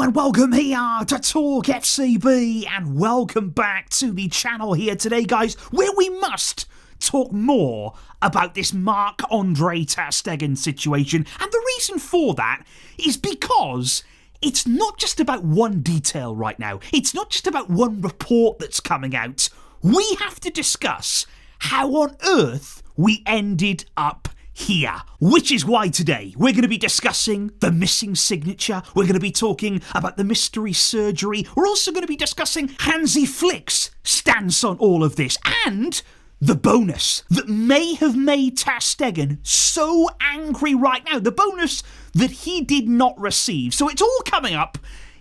and welcome here to TalkFCB, and welcome back to the channel here today, guys, where we must talk more about this Marc-Andre Ter Stegen situation. And the reason for that is because it's not just about one detail right now. It's not just about one report that's coming out. We have to discuss how on earth we ended up here. Which is why today we're going to be discussing the missing signature. We're going to be talking about the mystery surgery. We're also going to be discussing Hansi Flick's stance on all of this and the bonus that may have made Ter Stegen so angry right now. The bonus that he did not receive. So it's all coming up.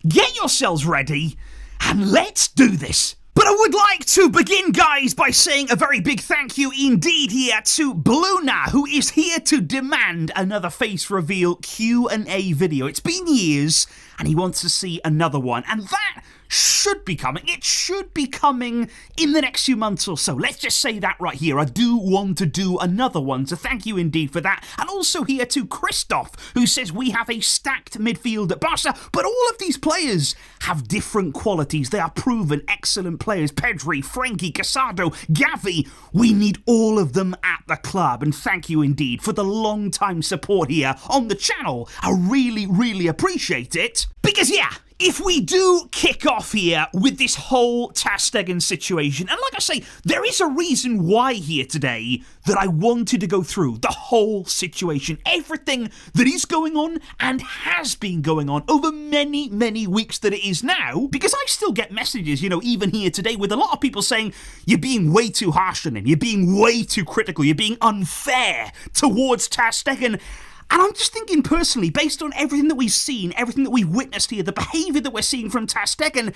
Get yourselves ready and let's do this. But I would like to begin, guys, by saying a very big thank you indeed here to Bluna, who is here to demand another face reveal Q&A video. It's been years, and he wants to see another one, and that should be coming. It should be coming in the next few months or so. Let's just say that right here. I do want to do another one, so thank you indeed for that. And also here to Christoph, who says we have a stacked midfield at Barca, but all of these players have different qualities. They are proven excellent players. Pedri, Frankie, Casado, Gavi. We need all of them at the club, and thank you indeed for the long time support here on the channel. I really, really appreciate it. Because yeah, if we do kick off here with this whole Ter Stegen situation, and like I say, there is a reason why here today that I wanted to go through the whole situation, everything that is going on and has been going on over many, many weeks that it is now, because I still get messages, even here today with a lot of people saying, you're being way too harsh on him, you're being way too critical, you're being unfair towards Ter Stegen. And I'm just thinking personally, based on everything that we've seen, everything that we've witnessed here, the behaviour that we're seeing from Ter Stegen,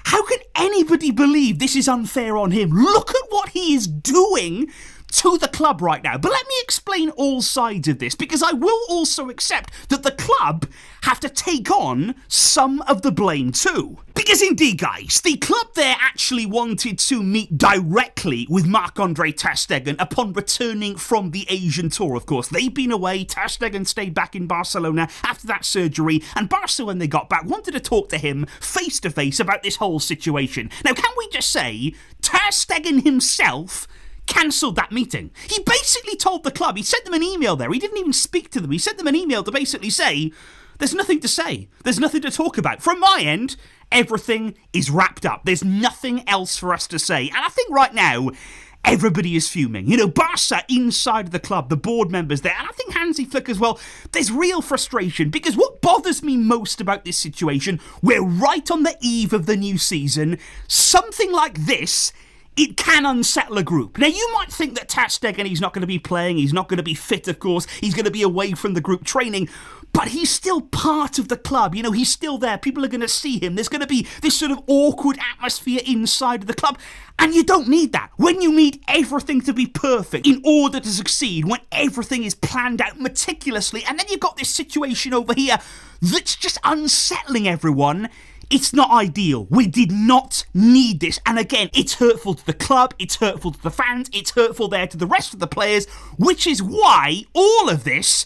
how can anybody believe this is unfair on him? Look at what he is doing to the club right now. But let me explain all sides of this, because I will also accept that the club have to take on some of the blame too. Because indeed, guys, the club there actually wanted to meet directly with Marc-Andre Ter Stegen upon returning from the Asian tour, of course. They'd been away, Ter Stegen stayed back in Barcelona after that surgery, and Barca, when they got back, wanted to talk to him face-to-face about this whole situation. Now, can we just say, Ter Stegen himself cancelled that meeting. He basically told the club, he sent them an email there, he didn't even speak to them, he sent them an email to basically say, there's nothing to say, there's nothing to talk about. From my end, everything is wrapped up, there's nothing else for us to say. And I think right now, everybody is fuming. Barca inside of the club, the board members there, and I think Hansi Flick as well, there's real frustration, because what bothers me most about this situation, we're right on the eve of the new season, something like this, it can unsettle a group. Now, you might think that Ter Stegen, he's not going to be playing, he's not going to be fit, of course, he's going to be away from the group training, but he's still part of the club, he's still there, people are going to see him, there's going to be this sort of awkward atmosphere inside of the club, and you don't need that. When you need everything to be perfect in order to succeed, when everything is planned out meticulously, and then you've got this situation over here that's just unsettling everyone, it's not ideal. We did not need this. And again, it's hurtful to the club, it's hurtful to the fans, it's hurtful there to the rest of the players, which is why all of this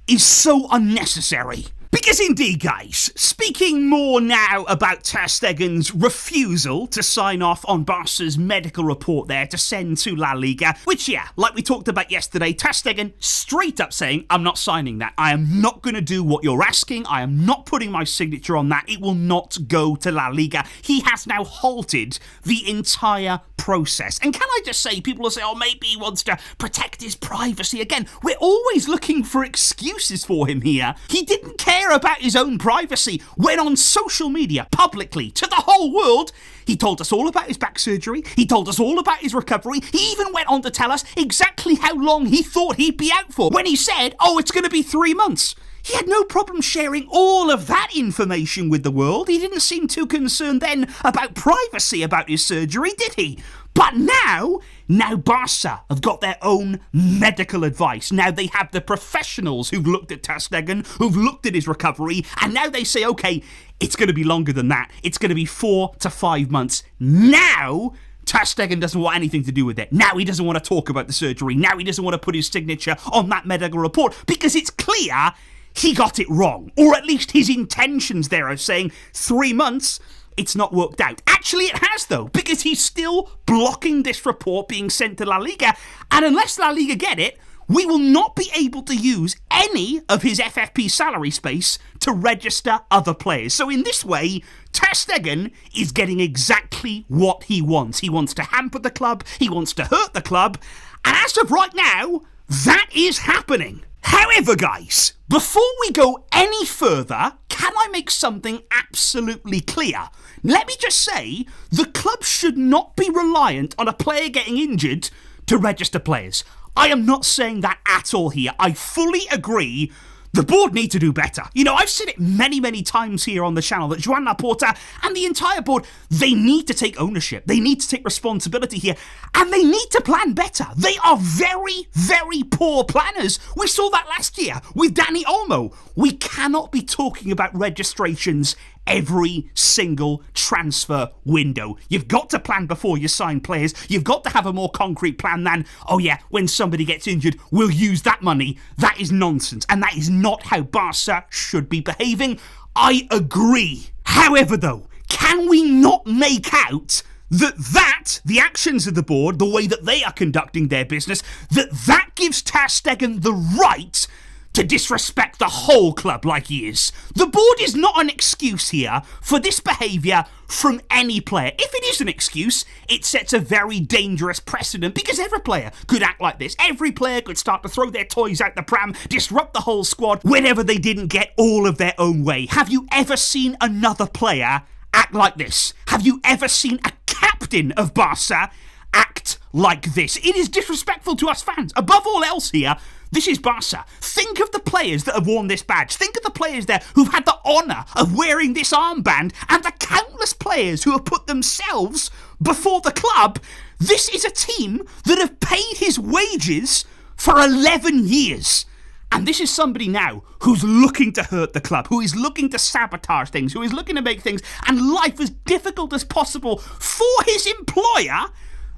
is so unnecessary. Because indeed, guys, speaking more now about Ter Stegen's refusal to sign off on Barca's medical report there to send to La Liga, which, yeah, like we talked about yesterday, Ter Stegen straight up saying, I'm not signing that. I am not going to do what you're asking. I am not putting my signature on that. It will not go to La Liga. He has now halted the entire process. And can I just say, people will say, oh, maybe he wants to protect his privacy. Again, we're always looking for excuses for him here. He didn't care about his own privacy, went on social media publicly to the whole world. He told us all about his back surgery, he told us all about his recovery, he even went on to tell us exactly how long he thought he'd be out for, when he said, oh, it's going to be 3 months. He had no problem sharing all of that information with the world. He didn't seem too concerned then about privacy about his surgery, did he? But now Barca have got their own medical advice. Now they have the professionals who've looked at Ter Stegen, who've looked at his recovery, and now they say, okay, it's going to be longer than that. It's going to be 4 to 5 months. Now Ter Stegen doesn't want anything to do with it. Now he doesn't want to talk about the surgery. Now he doesn't want to put his signature on that medical report, because it's clear he got it wrong. Or at least his intentions there of saying 3 months, it's not worked out. Actually, it has, though, because he's still blocking this report being sent to La Liga. And unless La Liga get it, we will not be able to use any of his FFP salary space to register other players. So in this way, Ter Stegen is getting exactly what he wants. He wants to hamper the club, he wants to hurt the club, and as of right now, that is happening. However, guys, before we go any further, can I make something absolutely clear? Let me just say, the club should not be reliant on a player getting injured to register players. I am not saying that at all here. I fully agree. The board need to do better. You know, I've said it many, many times here on the channel that Joan Laporta and the entire board, they need to take ownership. They need to take responsibility here. And they need to plan better. They are very, very poor planners. We saw that last year with Dani Olmo. We cannot be talking about registrations every single transfer window. You've got to plan before you sign players. You've got to have a more concrete plan than, oh yeah, when somebody gets injured, we'll use that money. That is nonsense. And that is not how Barca should be behaving. I agree. However, though, can we not make out that the actions of the board, the way that they are conducting their business, that gives Ter Stegen the right to disrespect the whole club like he is? The board is not an excuse here for this behaviour from any player. If it is an excuse, it sets a very dangerous precedent because every player could act like this. Every player could start to throw their toys out the pram, disrupt the whole squad whenever they didn't get all of their own way. Have you ever seen another player act like this? Have you ever seen a captain of Barca act like this? It is disrespectful to us fans. Above all else here, this is Barca. Think of the players that have worn this badge. Think of the players there who've had the honour of wearing this armband and the countless players who have put themselves before the club. This is a team that have paid his wages for 11 years. And this is somebody now who's looking to hurt the club, who is looking to sabotage things, who is looking to make things and life as difficult as possible for his employer.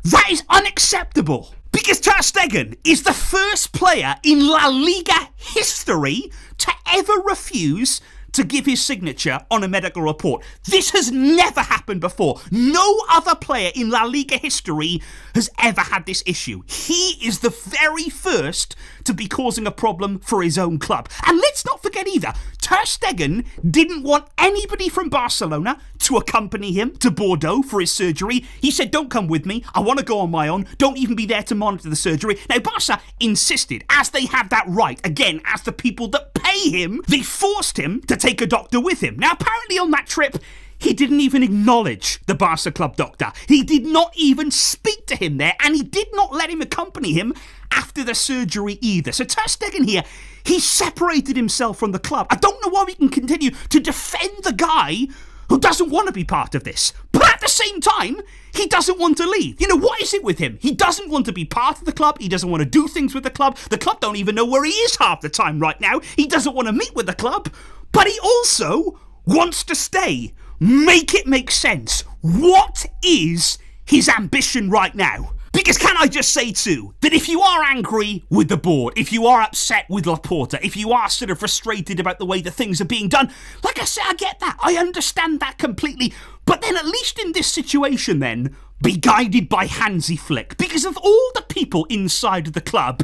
That is unacceptable. Because Ter Stegen is the first player in La Liga history to ever refuse to give his signature on a medical report. This has never happened before. No other player in La Liga history has ever had this issue. He is the very first to be causing a problem for his own club. And let's not forget either, Ter Stegen didn't want anybody from Barcelona to accompany him to Bordeaux for his surgery. He said, don't come with me, I want to go on my own, don't even be there to monitor the surgery. Now Barca insisted, as they have that right, again, as the people that pay him, they forced him to take a doctor with him. Now apparently on that trip, he didn't even acknowledge the Barca club doctor. He did not even speak to him there, and he did not let him accompany him after the surgery either. So Ter Stegen here, he separated himself from the club. I don't know why we can continue to defend the guy who doesn't want to be part of this. But at the same time, he doesn't want to leave. You know, what is it with him? He doesn't want to be part of the club. He doesn't want to do things with the club. The club don't even know where he is half the time right now. He doesn't want to meet with the club. But he also wants to stay. Make it make sense. What is his ambition right now? Because can I just say too, that if you are angry with the board, if you are upset with Laporta, if you are sort of frustrated about the way that things are being done, like I said, I get that. I understand that completely. But then at least in this situation then, be guided by Hansi Flick. Because of all the people inside of the club,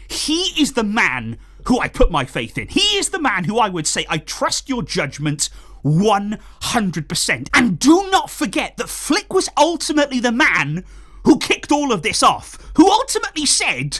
he is the man who I put my faith in. He is the man who I would say, I trust your judgment 100%. And do not forget that Flick was ultimately the man who kicked all of this off, who ultimately said,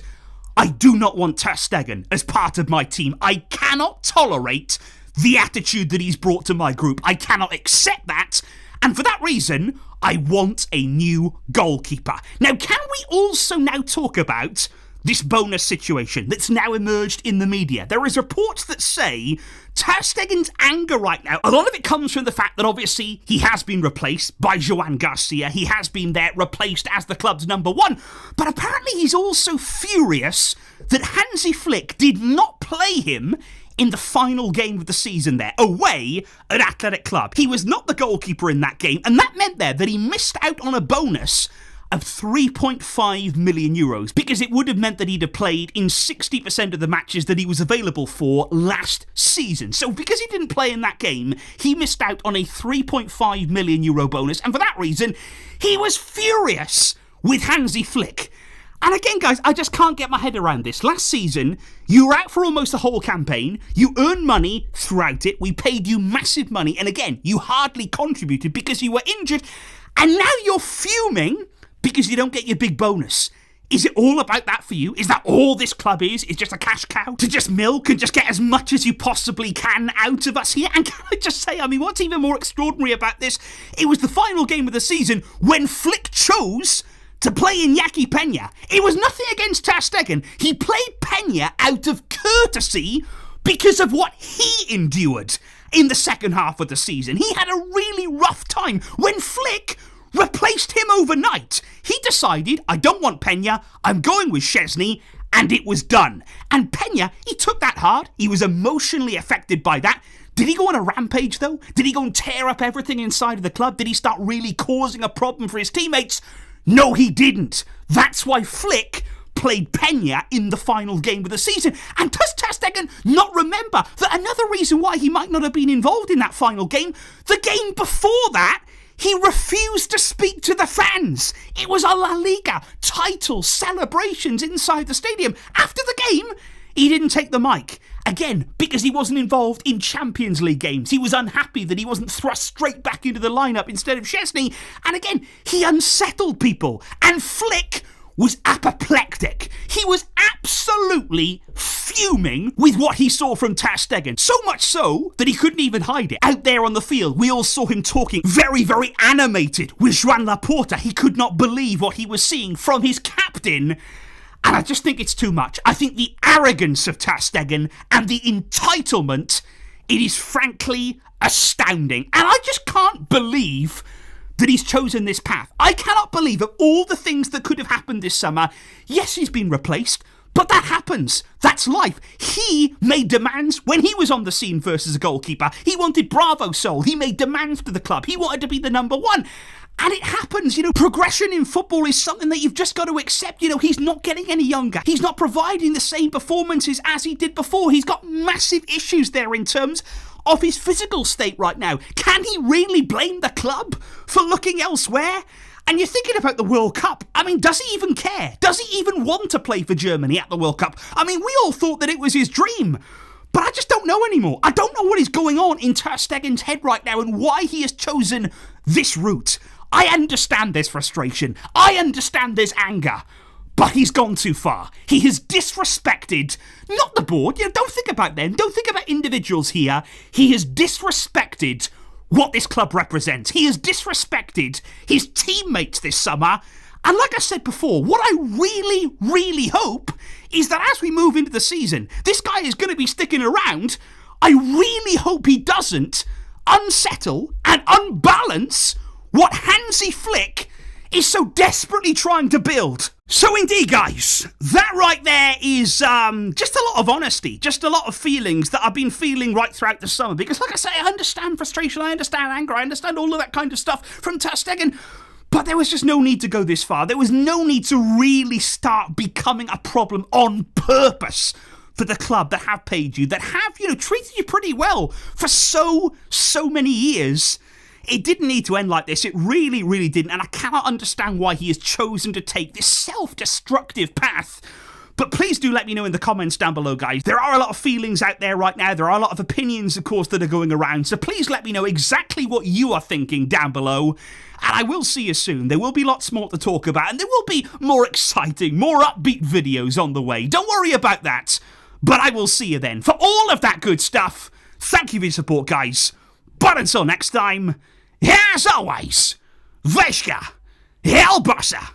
I do not want Ter Stegen as part of my team. I cannot tolerate the attitude that he's brought to my group. I cannot accept that. And for that reason, I want a new goalkeeper. Now, can we also now talk about this bonus situation that's now emerged in the media? There is reports that say Ter Stegen's anger right now, a lot of it comes from the fact that obviously he has been replaced by Joan García. He has been there replaced as the club's number one. But apparently he's also furious that Hansi Flick did not play him in the final game of the season there, away at Athletic Club. He was not the goalkeeper in that game, and that meant there that he missed out on a bonus of 3.5 million euros, because it would have meant that he'd have played in 60% of the matches that he was available for last season. So because he didn't play in that game, he missed out on a 3.5 million euro bonus, and for that reason, he was furious with Hansi Flick. And again, guys, I just can't get my head around this. Last season, you were out for almost the whole campaign. You earned money throughout it. We paid you massive money. And again, you hardly contributed because you were injured. And now you're fuming because you don't get your big bonus. Is it all about that for you? Is that all this club is? Is just a cash cow to just milk and just get as much as you possibly can out of us here? And can I just say, I mean, what's even more extraordinary about this? It was the final game of the season when Flick chose to play Iñaki Peña. It was nothing against Ter Stegen. He played Peña out of courtesy because of what he endured in the second half of the season. He had a really rough time when Flick replaced him overnight. He decided, I don't want Peña, I'm going with Szczesny, and it was done. And Peña, he took that hard. He was emotionally affected by that. Did he go on a rampage, though? Did he go and tear up everything inside of the club? Did he start really causing a problem for his teammates? No, he didn't. That's why Flick played Peña in the final game of the season. And does Ter Stegen not remember that another reason why he might not have been involved in that final game, the game before that, he refused to speak to the fans. It was a La Liga title celebrations inside the stadium. After the game, he didn't take the mic. Again, because he wasn't involved in Champions League games. He was unhappy that he wasn't thrust straight back into the lineup instead of Szczesny. And again, he unsettled people. And Flick was apoplectic. He was absolutely fuming with what he saw from Ter Stegen. So much so that he couldn't even hide it. Out there on the field, we all saw him talking very, very animated with Joan Laporta. He could not believe what he was seeing from his captain. And I just think it's too much. I think the arrogance of Ter Stegen and the entitlement, it is frankly astounding. And I just can't believe that he's chosen this path. I cannot believe of all the things that could have happened this summer. Yes, he's been replaced, but that happens. That's life. He made demands when he was on the scene versus a goalkeeper. He wanted Bravo Soul. He made demands to the club. He wanted to be the number one. And it happens, progression in football is something that you've just got to accept. He's not getting any younger. He's not providing the same performances as he did before. He's got massive issues there in terms of his physical state right now. Can he really blame the club for looking elsewhere? And you're thinking about the World Cup. I mean, does he even care? Does he even want to play for Germany at the World Cup? I mean, we all thought that it was his dream. But I just don't know anymore. I don't know what is going on in Ter Stegen's head right now and why he has chosen this route. I understand there's frustration. I understand there's anger. But he's gone too far. He has disrespected, not the board, don't think about them. Don't think about individuals here. He has disrespected what this club represents. He has disrespected his teammates this summer. And like I said before, what I really, really hope is that as we move into the season, this guy is going to be sticking around. I really hope he doesn't unsettle and unbalance what Hansi Flick is so desperately trying to build. So indeed, guys, that right there is just a lot of honesty, just a lot of feelings that I've been feeling right throughout the summer. Because like I say, I understand frustration, I understand anger, I understand all of that kind of stuff from Ter Stegen. But there was just no need to go this far. There was no need to really start becoming a problem on purpose for the club that have paid you, that have, treated you pretty well for so many years. It didn't need to end like this. It really, really didn't. And I cannot understand why he has chosen to take this self-destructive path. But please do let me know in the comments down below, guys. There are a lot of feelings out there right now. There are a lot of opinions, of course, that are going around. So please let me know exactly what you are thinking down below. And I will see you soon. There will be lots more to talk about. And there will be more exciting, more upbeat videos on the way. Don't worry about that. But I will see you then. For all of that good stuff, thank you for your support, guys. But until next time, as always, Veshka, El Barça.